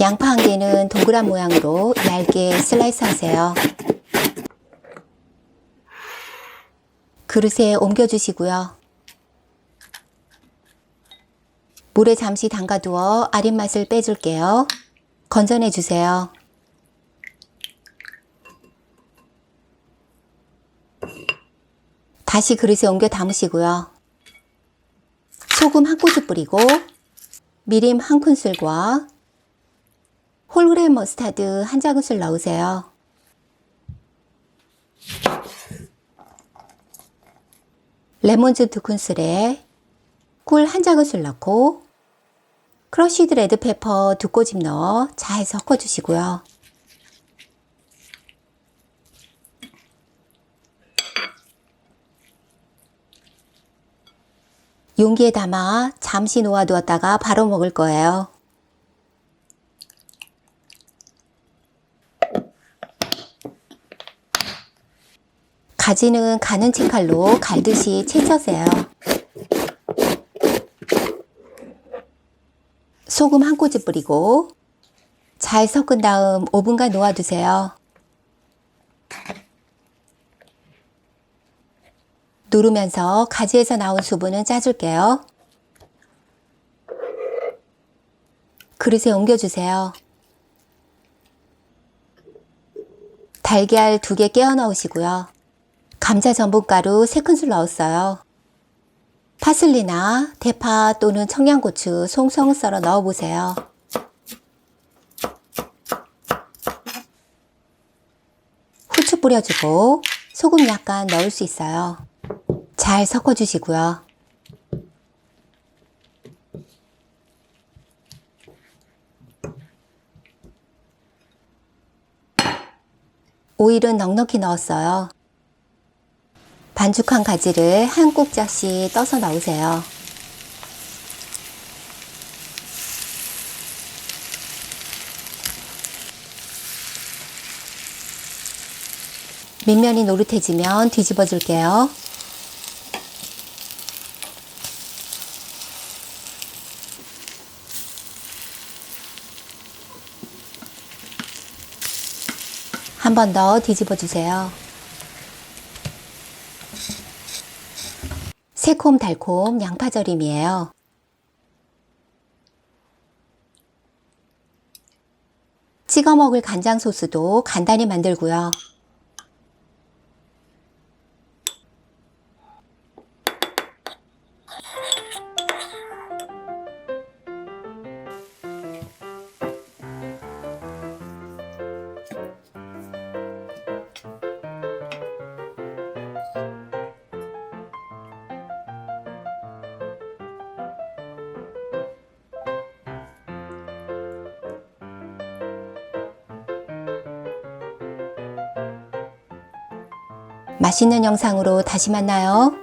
양파 한 개는 동그란 모양으로 얇게 슬라이스 하세요. 그릇에 옮겨주시고요. 물에 잠시 담가두어 아린 맛을 빼줄게요. 건져내주세요. 다시 그릇에 옮겨 담으시고요. 소금 한 꼬집 뿌리고 미림 한 큰술과 홀그레인 머스타드 한 작은술 넣으세요. 레몬즙 2큰술에 꿀 한 작은술 넣고 크러쉬드 레드페퍼 2꼬집 넣어 잘 섞어주시고요. 용기에 담아 잠시 놓아두었다가 바로 먹을 거예요. 가지는 가는 채칼로 갈듯이 채쳐세요. 소금 한 꼬집 뿌리고 잘 섞은 다음 5분간 놓아두세요. 누르면서 가지에서 나온 수분은 짜줄게요. 그릇에 옮겨주세요. 달걀 2개 깨어 넣으시고요. 감자 전분가루 3큰술 넣었어요. 파슬리나 대파 또는 청양고추 송송 썰어 넣어보세요. 후추 뿌려주고 소금 약간 넣을 수 있어요. 잘 섞어주시고요. 오일은 넉넉히 넣었어요. 반죽한 가지를 한 국자씩 떠서 넣으세요. 밑면이 노릇해지면 뒤집어 줄게요. 한 번 더 뒤집어 주세요. 새콤달콤 양파절임이에요. 찍어 먹을 간장 소스도 간단히 만들고요. 맛있는 영상으로 다시 만나요.